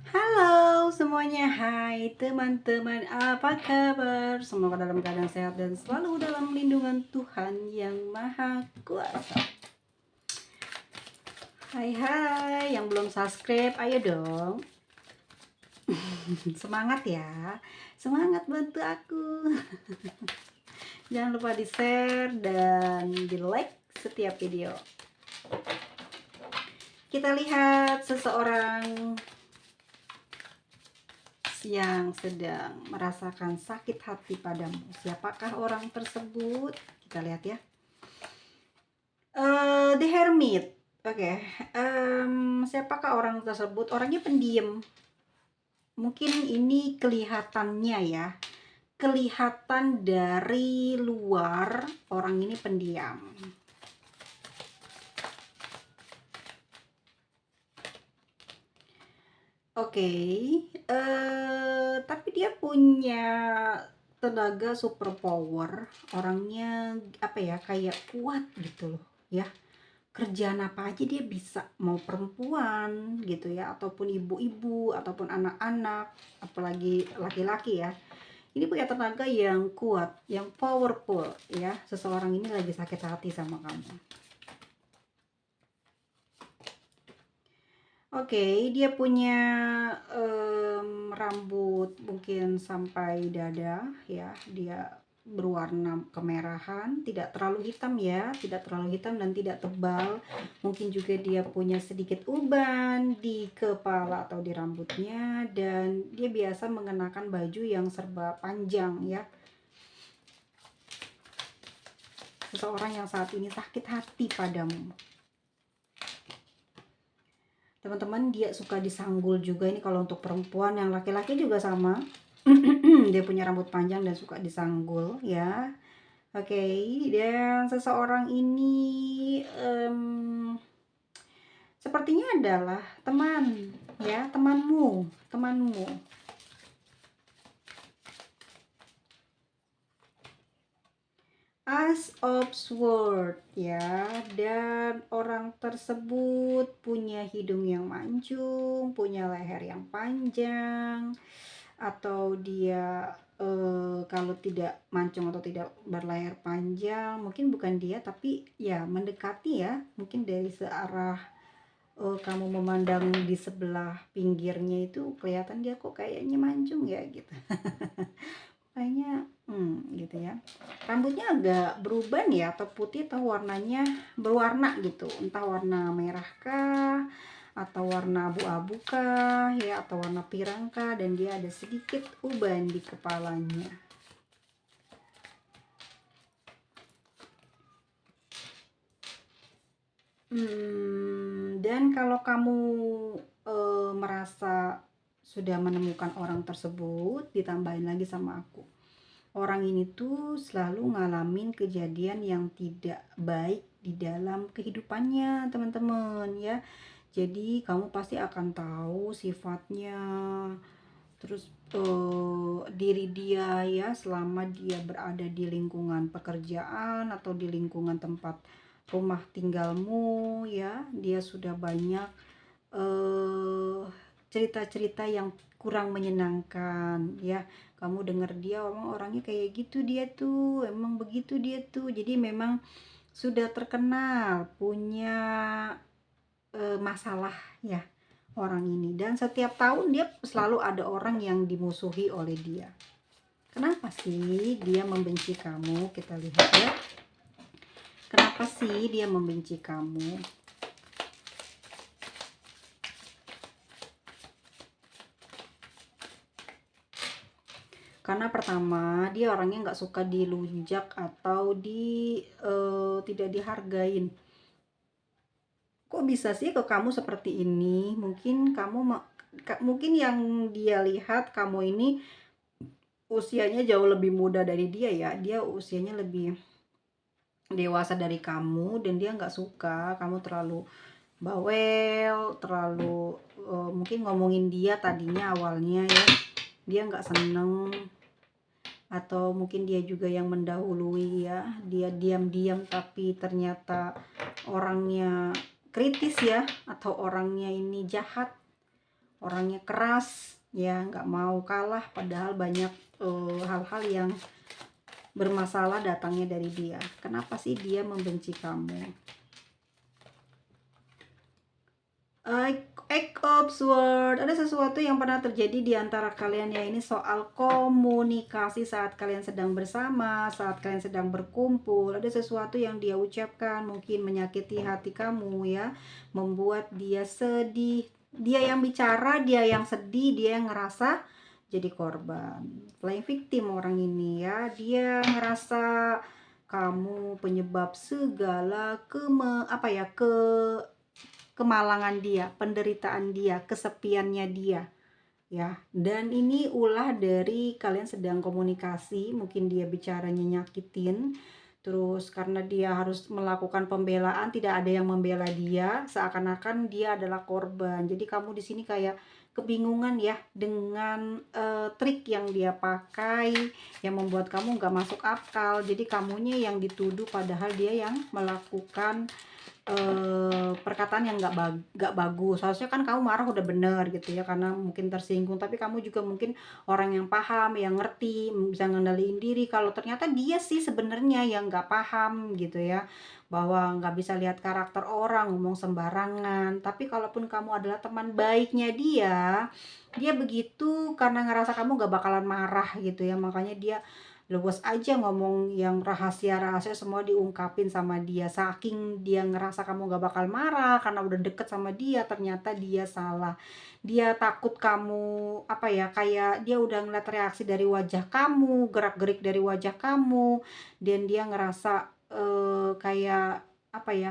Halo semuanya, hai teman-teman, apa kabar? Semoga dalam keadaan sehat dan selalu dalam lindungan Tuhan yang Maha Kuasa. Hai hai, yang belum subscribe, ayo dong. Semangat ya, semangat bantu aku. Jangan lupa di share dan di like setiap video. Kita lihat seseorang yang sedang merasakan sakit hati padamu. Siapakah orang tersebut? Kita lihat ya. The Hermit. Oke. Siapakah orang tersebut? Orangnya pendiam. Mungkin ini kelihatannya ya. Kelihatan dari luar orang ini pendiam. Oke, tapi dia punya tenaga super power. Orangnya apa ya, kayak kuat gitu loh ya. Kerjaan apa aja dia bisa, mau perempuan gitu ya, ataupun ibu-ibu, ataupun anak-anak, apalagi laki-laki ya. Ini punya tenaga yang kuat, yang powerful ya. Seseorang ini lagi sakit hati sama kamu. Oke, dia punya rambut mungkin sampai dada ya. Dia berwarna kemerahan, tidak terlalu hitam ya, tidak terlalu hitam dan tidak tebal. Mungkin juga dia punya sedikit uban di kepala atau di rambutnya, dan dia biasa mengenakan baju yang serba panjang ya. Seseorang yang saat ini sakit hati padamu. Teman-teman, dia suka disanggul juga. Ini kalau untuk perempuan. Yang laki-laki juga sama. Dia punya rambut panjang dan suka disanggul ya. Oke, dan seseorang ini sepertinya adalah teman ya, temanmu. Ace of Swords ya, dan orang tersebut punya hidung yang mancung, punya leher yang panjang, atau dia kalau tidak mancung atau tidak berlayar panjang, mungkin bukan dia, tapi ya mendekati ya, mungkin dari searah kamu memandang di sebelah pinggirnya itu kelihatan dia kok kayaknya mancung ya gitu. Kayaknya gitu ya. Rambutnya agak beruban ya, atau putih atau warnanya berwarna gitu, entah warna merah kah atau warna abu-abu kah ya, atau warna pirang kah, dan dia ada sedikit uban di kepalanya. Dan kalau kamu merasa sudah menemukan orang tersebut, ditambahin lagi sama aku. Orang ini tuh selalu ngalamin kejadian yang tidak baik di dalam kehidupannya, teman-teman ya. Jadi kamu pasti akan tahu sifatnya, terus diri dia ya, selama dia berada di lingkungan pekerjaan atau di lingkungan tempat rumah tinggalmu ya. Dia sudah banyak cerita-cerita yang kurang menyenangkan ya. Kamu dengar dia orangnya kayak gitu, dia tuh emang begitu, dia tuh jadi memang sudah terkenal punya masalah ya orang ini, dan setiap tahun dia selalu ada orang yang dimusuhi oleh dia. Kenapa sih dia membenci kamu? Kita lihat ya, kenapa sih dia membenci kamu? Karena pertama, dia orangnya nggak suka dilunjak atau tidak dihargain. Kok bisa sih ke kamu seperti ini? Mungkin yang dia lihat kamu ini usianya jauh lebih muda dari dia ya. Dia usianya lebih dewasa dari kamu, dan dia nggak suka kamu terlalu bawel, terlalu mungkin ngomongin dia tadinya awalnya ya. Dia nggak seneng, atau mungkin dia juga yang mendahului ya. Dia diam-diam tapi ternyata orangnya kritis ya, atau orangnya ini jahat. orangnya keras ya, nggak mau kalah, padahal banyak hal-hal yang bermasalah datangnya dari dia. Kenapa sih dia membenci kamu? Eight of Swords, ada sesuatu yang pernah terjadi di antara kalian ya, ini soal komunikasi saat kalian sedang bersama, saat kalian sedang berkumpul. Ada sesuatu yang dia ucapkan mungkin menyakiti hati kamu ya, membuat dia sedih. Dia yang bicara, dia yang sedih, dia yang ngerasa jadi korban, playing victim orang ini ya. Dia ngerasa kamu penyebab segala kemalangan dia, penderitaan dia, kesepiannya dia ya. Dan ini ulah dari kalian sedang komunikasi, mungkin dia bicaranya nyakitin, terus karena dia harus melakukan pembelaan, tidak ada yang membela dia, seakan-akan dia adalah korban. Jadi kamu di sini kayak kebingungan ya dengan trik yang dia pakai yang membuat kamu nggak masuk akal. Jadi kamunya yang dituduh padahal dia yang melakukan perkataan yang nggak bagus. Harusnya kan kamu marah udah bener gitu ya, karena mungkin tersinggung, tapi kamu juga mungkin orang yang paham, yang ngerti, bisa ngendaliin diri kalau ternyata dia sih sebenarnya yang nggak paham gitu ya, bahwa nggak bisa lihat karakter orang, ngomong sembarangan. Tapi kalaupun kamu adalah teman baiknya dia begitu karena ngerasa kamu nggak bakalan marah gitu ya, makanya dia luwes aja ngomong yang rahasia-rahasia semua diungkapin sama dia, saking dia ngerasa kamu gak bakal marah karena udah deket sama dia. Ternyata dia salah, dia takut kamu kayak dia udah ngeliat reaksi dari wajah kamu, gerak-gerik dari wajah kamu, dan dia ngerasa kayak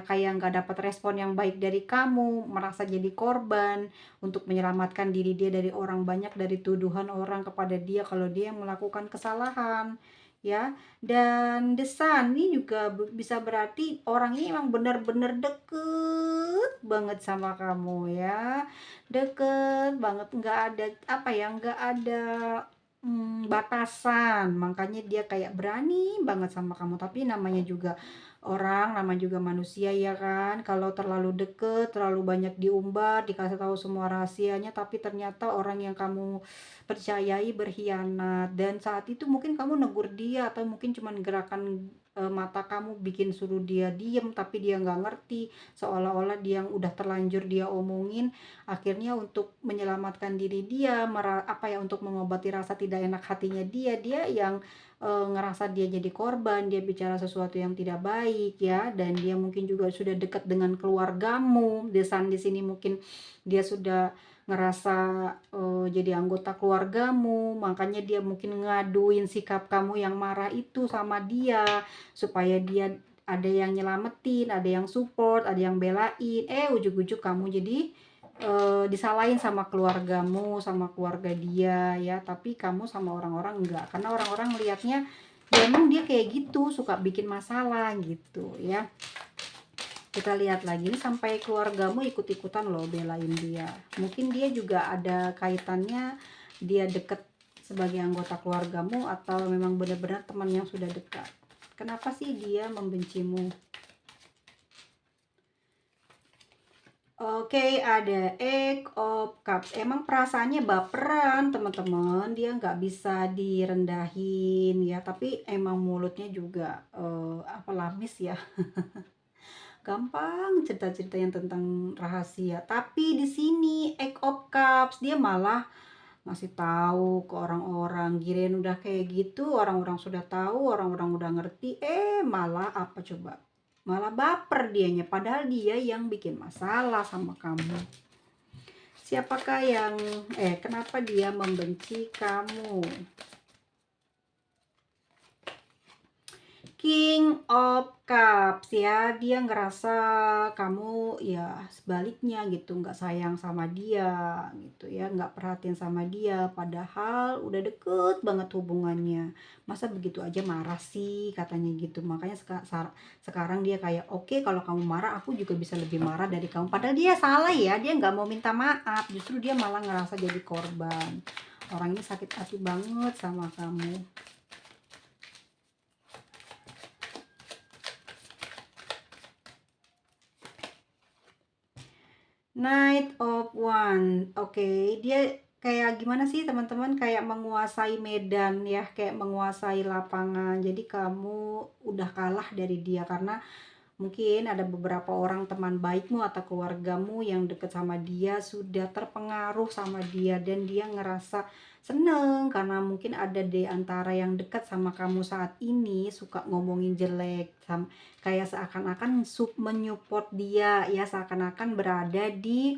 kayak nggak dapat respon yang baik dari kamu, merasa jadi korban untuk menyelamatkan diri dia dari orang banyak, dari tuduhan orang kepada dia kalau dia melakukan kesalahan ya. Dan The Sun ini juga bisa berarti orang ini emang benar-benar deket banget sama kamu ya, deket banget, nggak ada nggak ada batasan, makanya dia kayak berani banget sama kamu. Tapi namanya juga orang, namanya juga manusia ya kan, kalau terlalu deket, terlalu banyak diumbar, dikasih tahu semua rahasianya, tapi ternyata orang yang kamu percayai berkhianat. Dan saat itu mungkin kamu negur dia, atau mungkin cuman gerakan mata kamu bikin suruh dia diem, tapi dia nggak ngerti, seolah-olah dia yang udah terlanjur dia omongin. Akhirnya untuk menyelamatkan diri dia, untuk mengobati rasa tidak enak hatinya dia yang ngerasa dia jadi korban, dia bicara sesuatu yang tidak baik ya. Dan dia mungkin juga sudah dekat dengan keluargamu. Desan di sini mungkin dia sudah ngerasa jadi anggota keluargamu, makanya dia mungkin ngaduin sikap kamu yang marah itu sama dia, supaya dia ada yang nyelamatin, ada yang support, ada yang belain. Ujuk-ujuk kamu jadi disalahin sama keluargamu, sama keluarga dia ya, tapi kamu sama orang-orang enggak, karena orang-orang lihatnya ya emang dia kayak gitu, suka bikin masalah gitu ya. Kita lihat lagi nih, sampai keluargamu ikut-ikutan loh belain dia. Mungkin dia juga ada kaitannya, dia deket sebagai anggota keluargamu, atau memang benar-benar teman yang sudah dekat. Kenapa sih dia membencimu? Oke, ada Eight of Cups. Emang perasaannya baperan, teman-teman. Dia nggak bisa direndahin ya, tapi emang mulutnya juga lamis ya. Gampang cerita-cerita yang tentang rahasia. Tapi di sini Eight of Cups dia malah ngasih tahu ke orang-orang. Kirain udah kayak gitu, orang-orang sudah tahu, orang-orang udah ngerti, malah apa coba? Malah baper dianya, padahal dia yang bikin masalah sama kamu. Siapakah yang kenapa dia membenci kamu? King of Cups ya, dia ngerasa kamu ya sebaliknya gitu, nggak sayang sama dia gitu ya, nggak perhatian sama dia, padahal udah deket banget hubungannya. Masa begitu aja marah sih, katanya gitu. Makanya sekarang dia kayak, oke, kalau kamu marah aku juga bisa lebih marah dari kamu. Padahal dia salah ya, dia nggak mau minta maaf, justru dia malah ngerasa jadi korban. Orang ini sakit hati banget sama kamu. Knight of Wands. Oke, dia kayak gimana sih teman-teman? Kayak menguasai medan ya, kayak menguasai lapangan. Jadi kamu udah kalah dari dia karena mungkin ada beberapa orang teman baikmu atau keluargamu yang deket sama dia sudah terpengaruh sama dia dan dia ngerasa seneng karena mungkin ada di antara yang dekat sama kamu saat ini suka ngomongin jelek, kayak seakan-akan menyupport dia ya, seakan-akan berada di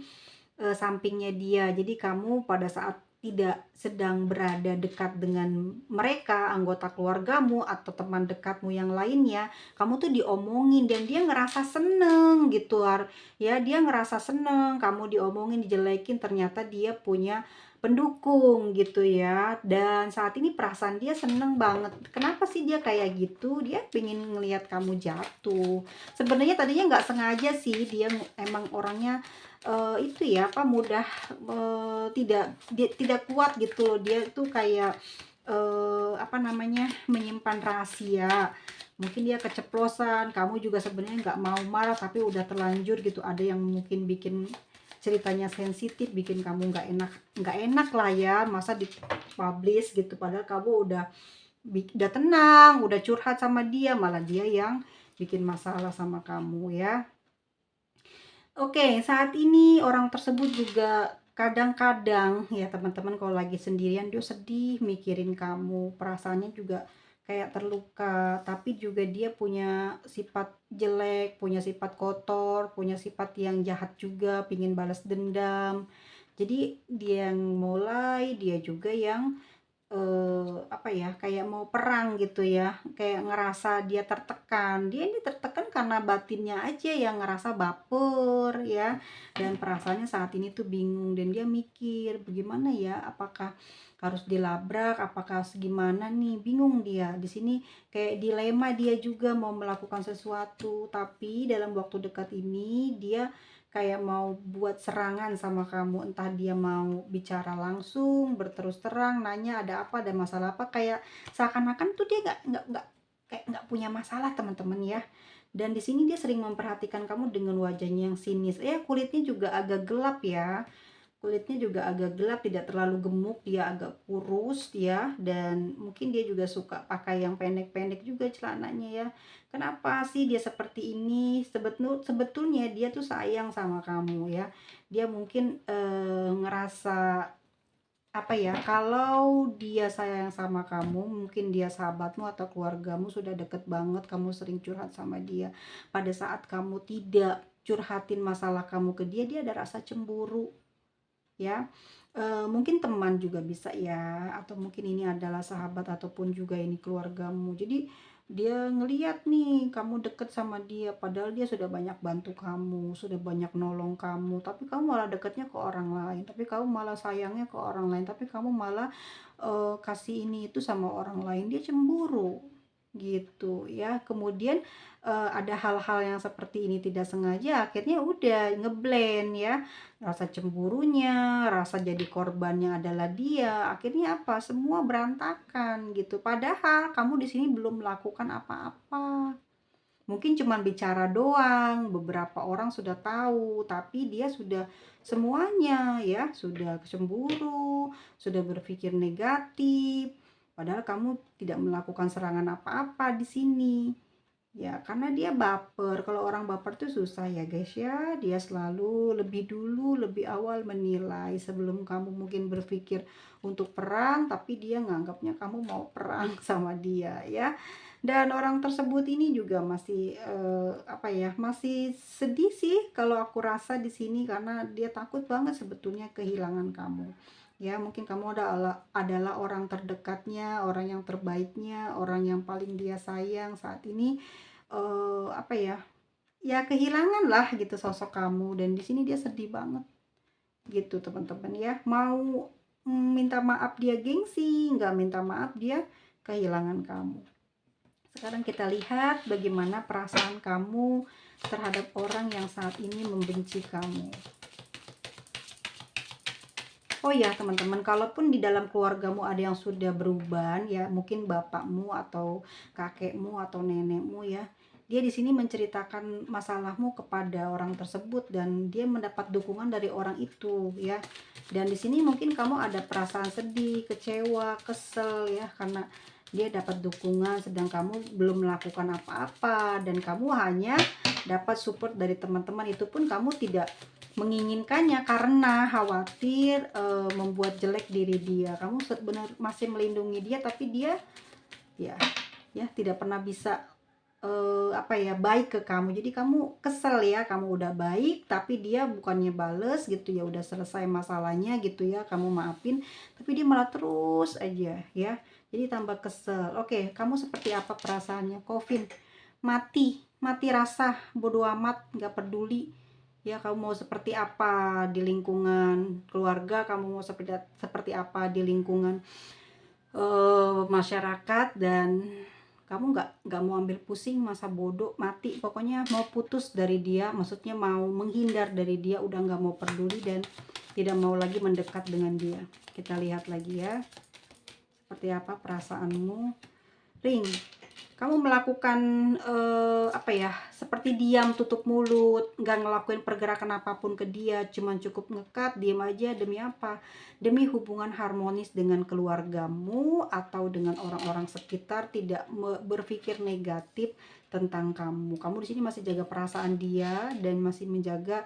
sampingnya dia. Jadi kamu pada saat tidak sedang berada dekat dengan mereka, anggota keluargamu atau teman dekatmu yang lainnya, kamu tuh diomongin dan dia ngerasa seneng gitu, ya dia ngerasa seneng kamu diomongin, dijelekin, ternyata dia punya pendukung gitu ya. Dan saat ini perasaan dia seneng banget. Kenapa sih dia kayak gitu? Dia pengen ngelihat kamu jatuh. Sebenarnya tadinya nggak sengaja sih, dia emang orangnya itu ya apa, mudah tidak kuat gitu loh. Dia tuh kayak apa namanya, menyimpan rahasia. Mungkin dia keceplosan, kamu juga sebenarnya nggak mau marah tapi udah terlanjur gitu. Ada yang mungkin bikin ceritanya sensitif, bikin kamu nggak enak lah ya, masa dipublish gitu, padahal kamu udah tenang, udah curhat sama dia, malah dia yang bikin masalah sama kamu ya. Oke, saat ini orang tersebut juga kadang-kadang ya teman-teman kalau lagi sendirian dia sedih mikirin kamu, perasaannya juga kayak terluka, tapi juga dia punya sifat jelek, punya sifat kotor, punya sifat yang jahat juga, pingin balas dendam. Jadi dia yang mulai, dia juga yang apa ya, kayak mau perang gitu ya, kayak ngerasa dia tertekan. Dia ini tertekan karena batinnya aja yang ngerasa baper ya, dan perasaannya saat ini tuh bingung dan dia mikir, "Bagaimana ya? Apakah harus dilabrak? Apakah segimana nih?" Bingung dia. Di sini kayak dilema, dia juga mau melakukan sesuatu, tapi dalam waktu dekat ini dia kayak mau buat serangan sama kamu, entah dia mau bicara langsung, berterus terang, nanya ada apa, ada masalah apa, kayak seakan-akan tuh dia nggak kayak nggak punya masalah teman-teman ya. Dan di sini dia sering memperhatikan kamu dengan wajahnya yang sinis. Kulitnya juga agak gelap ya. Kulitnya juga agak gelap, tidak terlalu gemuk, dia agak kurus ya, dan mungkin dia juga suka pakai yang pendek-pendek juga celananya ya. Kenapa sih dia seperti ini? Sebetulnya dia tuh sayang sama kamu ya. Dia mungkin ngerasa apa ya, kalau dia sayang sama kamu, mungkin dia sahabatmu atau keluargamu, sudah deket banget, kamu sering curhat sama dia. Pada saat kamu tidak curhatin masalah kamu ke dia, dia ada rasa cemburu ya. Mungkin teman juga bisa ya, atau mungkin ini adalah sahabat ataupun juga ini keluargamu. Jadi dia ngeliat nih kamu deket sama dia, padahal dia sudah banyak bantu kamu, sudah banyak nolong kamu, tapi kamu malah deketnya ke orang lain, tapi kamu malah sayangnya ke orang lain, tapi kamu malah kasih ini itu sama orang lain, dia cemburu gitu ya. Kemudian ada hal-hal yang seperti ini tidak sengaja, akhirnya udah ngeblend ya, rasa cemburunya, rasa jadi korbannya adalah dia, akhirnya apa, semua berantakan gitu. Padahal kamu di sini belum melakukan apa-apa, mungkin cuma bicara doang, beberapa orang sudah tahu, tapi dia sudah semuanya ya, sudah cemburu, sudah berpikir negatif, padahal kamu tidak melakukan serangan apa-apa di sini. Ya, karena dia baper. Kalau orang baper tuh susah ya guys ya. Dia selalu lebih dulu, lebih awal menilai sebelum kamu mungkin berpikir untuk perang, tapi dia nganggapnya kamu mau perang sama dia ya. Dan orang tersebut ini juga masih apa ya, masih sedih sih kalau aku rasa di sini, karena dia takut banget sebetulnya kehilangan kamu. Ya, mungkin kamu adalah orang terdekatnya, orang yang terbaiknya, orang yang paling dia sayang saat ini. Apa ya, ya kehilangan lah gitu sosok kamu, dan di sini dia sedih banget gitu teman-teman ya. Mau minta maaf dia gengsi, nggak minta maaf dia kehilangan kamu. Sekarang kita lihat bagaimana perasaan kamu terhadap orang yang saat ini membenci kamu. Oh ya teman-teman, kalaupun di dalam keluargamu ada yang sudah berubah ya, mungkin bapakmu atau kakekmu atau nenekmu ya, Dia di sini menceritakan masalahmu kepada orang tersebut dan dia mendapat dukungan dari orang itu ya. Dan di sini mungkin kamu ada perasaan sedih, kecewa, kesel ya, karena dia dapat dukungan sedang kamu belum melakukan apa-apa dan kamu hanya dapat support dari teman-teman. Itu pun kamu tidak menginginkannya karena khawatir membuat jelek diri dia. Kamu sebenarnya masih melindungi dia, tapi dia ya tidak pernah bisa baik ke kamu. Jadi kamu kesel ya, kamu udah baik tapi dia bukannya bales gitu ya, udah selesai masalahnya gitu ya, kamu maafin tapi dia malah terus aja ya, jadi tambah kesel. Oke, kamu seperti apa perasaannya? Kevin, mati rasa, bodo amat, nggak peduli ya. Kamu mau seperti apa di lingkungan keluarga, kamu mau seperti apa di lingkungan masyarakat, dan kamu nggak mau ambil pusing, masa bodoh, mati pokoknya, mau putus dari dia, maksudnya mau menghindar dari dia, udah nggak mau peduli dan tidak mau lagi mendekat dengan dia. Kita lihat lagi ya, seperti apa perasaanmu. Ring, kamu melakukan seperti diam, tutup mulut, nggak ngelakuin pergerakan apapun ke dia, cuman cukup ngekat, diam aja. Demi apa? Demi hubungan harmonis dengan keluargamu atau dengan orang-orang sekitar, tidak berpikir negatif tentang kamu. Kamu di sini masih jaga perasaan dia dan masih menjaga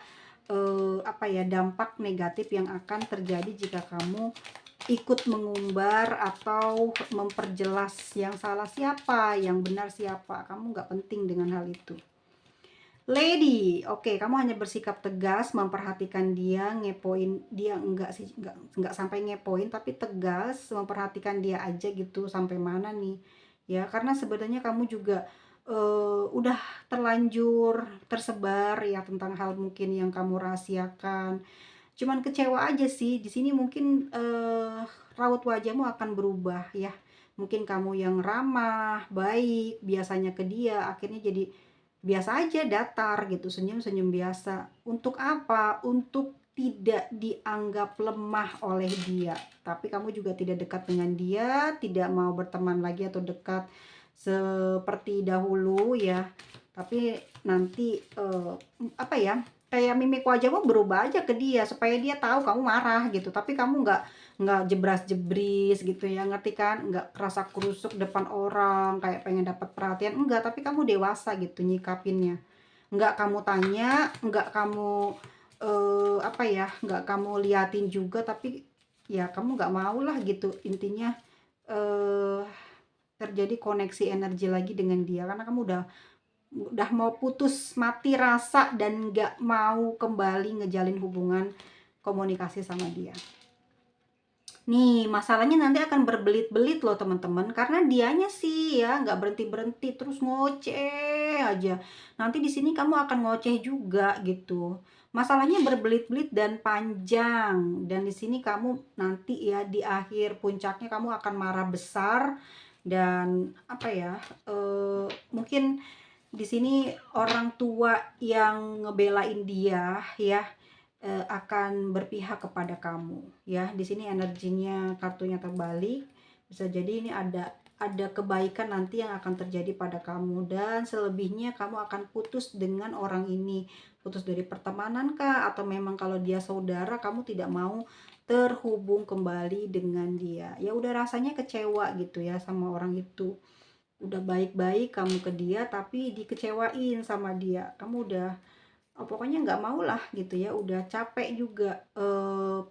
dampak negatif yang akan terjadi jika kamu ikut mengumbar atau memperjelas yang salah siapa, yang benar siapa. Kamu nggak penting dengan hal itu. Lady, oke, kamu hanya bersikap tegas, memperhatikan dia, ngepoin dia, enggak sampai ngepoin, tapi tegas, memperhatikan dia aja gitu. Sampai mana nih ya, karena sebenarnya kamu juga udah terlanjur tersebar ya tentang hal mungkin yang kamu rahasiakan. Cuman kecewa aja sih di sini, mungkin raut wajahmu akan berubah ya. Mungkin kamu yang ramah, baik biasanya ke dia, akhirnya jadi biasa aja, datar gitu, senyum-senyum biasa. Untuk apa? Untuk tidak dianggap lemah oleh dia. Tapi kamu juga tidak dekat dengan dia, tidak mau berteman lagi atau dekat seperti dahulu ya. Tapi nanti kayak mimik wajahmu berubah aja ke dia supaya dia tahu kamu marah gitu, tapi kamu nggak jebras-jebris gitu ya, ngerti kan? Nggak kerasa kerusuk depan orang kayak pengen dapat perhatian, enggak, tapi kamu dewasa gitu nyikapinnya. Nggak kamu tanya, nggak kamu nggak kamu liatin juga, tapi ya kamu nggak mau lah gitu intinya eh terjadi koneksi energi lagi dengan dia, karena kamu udah mau putus, mati rasa, dan nggak mau kembali ngejalin hubungan komunikasi sama dia. Nih, masalahnya nanti akan berbelit-belit loh teman-teman, karena dianya sih ya nggak berhenti-berhenti, terus ngoceh aja. Nanti di sini kamu akan ngoceh juga gitu. Masalahnya berbelit-belit dan panjang, dan di sini kamu nanti ya di akhir puncaknya kamu akan marah besar dan mungkin di sini orang tua yang ngebelain dia ya akan berpihak kepada kamu ya. Di sini energinya, kartunya terbalik, bisa jadi ini ada kebaikan nanti yang akan terjadi pada kamu, dan selebihnya kamu akan putus dengan orang ini, putus dari pertemanan kah, atau memang kalau dia saudara kamu tidak mau terhubung kembali dengan dia. Ya udah, rasanya kecewa gitu ya sama orang itu. Udah baik-baik kamu ke dia tapi dikecewain sama dia, kamu udah pokoknya nggak mau lah gitu ya, udah capek juga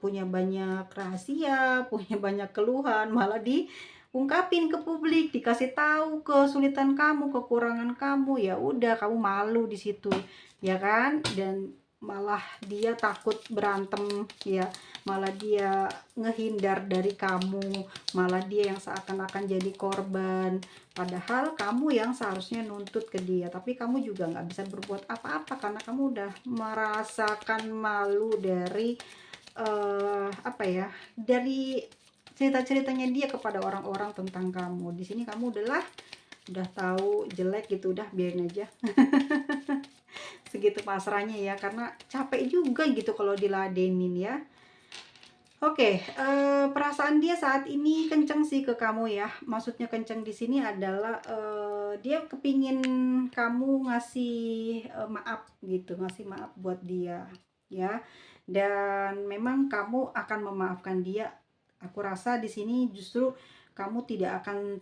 punya banyak rahasia, punya banyak keluhan, malah diungkapin ke publik, dikasih tahu kesulitan kamu, kekurangan kamu, ya udah kamu malu di situ ya kan. Dan malah dia takut berantem ya, malah dia ngehindar dari kamu, malah dia yang seakan-akan jadi korban, padahal kamu yang seharusnya nuntut ke dia. Tapi kamu juga nggak bisa berbuat apa-apa karena kamu udah merasakan malu dari dari cerita-ceritanya dia kepada orang-orang tentang kamu. Di sini kamu udah tahu jelek gitu, udah biarin aja. Segitu pasrahnya ya, karena capek juga gitu kalau diladenin ya. Oke, perasaan dia saat ini kenceng sih ke kamu ya. Maksudnya kenceng di sini adalah, dia kepingin kamu ngasih, maaf gitu, ngasih maaf buat dia, ya. Dan memang kamu akan memaafkan dia. Aku rasa di sini justru kamu tidak akan,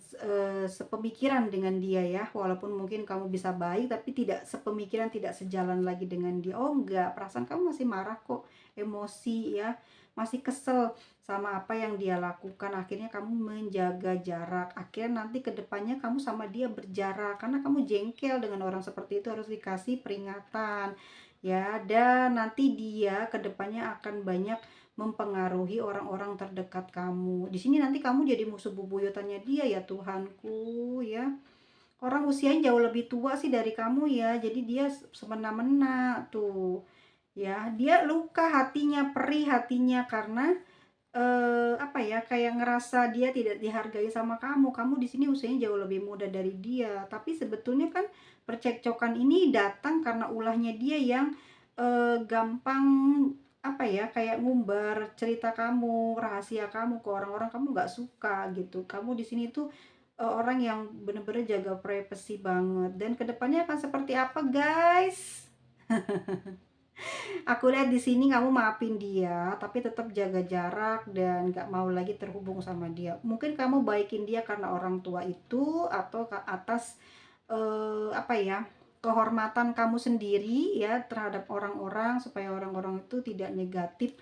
sepemikiran dengan dia ya, walaupun mungkin kamu bisa baik, tapi tidak sepemikiran, tidak sejalan lagi dengan dia. Oh enggak, perasaan kamu masih marah kok, emosi ya. Masih kesel sama apa yang dia lakukan, akhirnya kamu menjaga jarak, akhirnya nanti kedepannya kamu sama dia berjarak karena kamu jengkel dengan orang seperti itu, harus dikasih peringatan ya. Dan nanti dia kedepannya akan banyak mempengaruhi orang-orang terdekat kamu. Di sini nanti kamu jadi musuh bebuyutannya dia ya Tuhanku ya. Orang usianya jauh lebih tua sih dari kamu ya, jadi dia semena-mena tuh ya. Dia luka hatinya, perih hatinya karena apa ya, kayak ngerasa dia tidak dihargai sama kamu. Kamu di sini usianya jauh lebih muda dari dia, tapi sebetulnya kan percekcokan ini datang karena ulahnya dia yang, gampang, apa ya, kayak ngumbar cerita kamu, rahasia kamu ke orang-orang, kamu nggak suka gitu. Kamu di sini tuh, orang yang bener-bener jaga privacy banget, dan kedepannya akan seperti apa, guys? Aku lihat di sini kamu maafin dia, tapi tetap jaga jarak dan gak mau lagi terhubung sama dia. Mungkin kamu baikin dia karena orang tua itu, atau atas apa ya, kehormatan kamu sendiri ya terhadap orang-orang, supaya orang-orang itu tidak negatif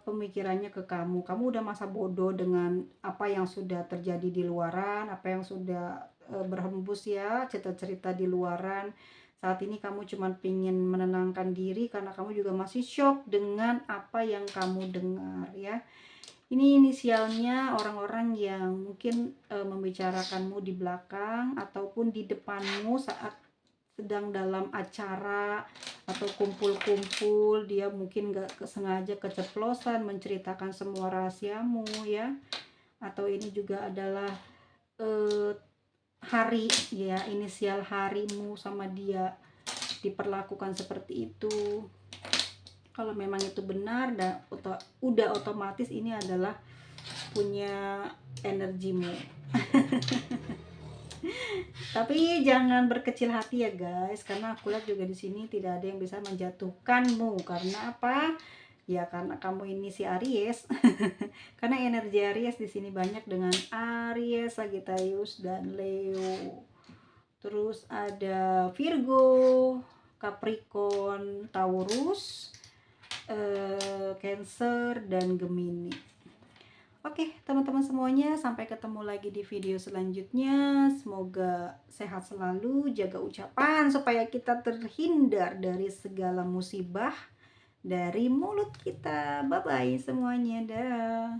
pemikirannya ke kamu. Kamu udah masa bodoh dengan apa yang sudah terjadi di luaran, apa yang sudah berhembus ya, cerita-cerita di luaran. Saat ini kamu cuma pingin menenangkan diri karena kamu juga masih shock dengan apa yang kamu dengar ya. Ini inisialnya orang-orang yang mungkin membicarakanmu di belakang ataupun di depanmu saat sedang dalam acara atau kumpul-kumpul. Dia mungkin gak sengaja keceplosan menceritakan semua rahasiamu ya. Atau ini juga adalah eh, hari ya, inisial harimu sama dia diperlakukan seperti itu. Kalau memang itu benar, dan udah otomatis ini adalah punya energimu. Tapi jangan berkecil hati ya guys, karena aku lihat juga di sini tidak ada yang bisa menjatuhkanmu. Karena apa? Ya karena kamu ini si Aries. Karena energi Aries di sini banyak dengan Aries, Sagittarius dan Leo. Terus ada Virgo, Capricorn, Taurus, Cancer dan Gemini. Oke, teman-teman semuanya, sampai ketemu lagi di video selanjutnya. Semoga sehat selalu, jaga ucapan supaya kita terhindar dari segala musibah dari mulut kita. Bye bye semuanya, dah.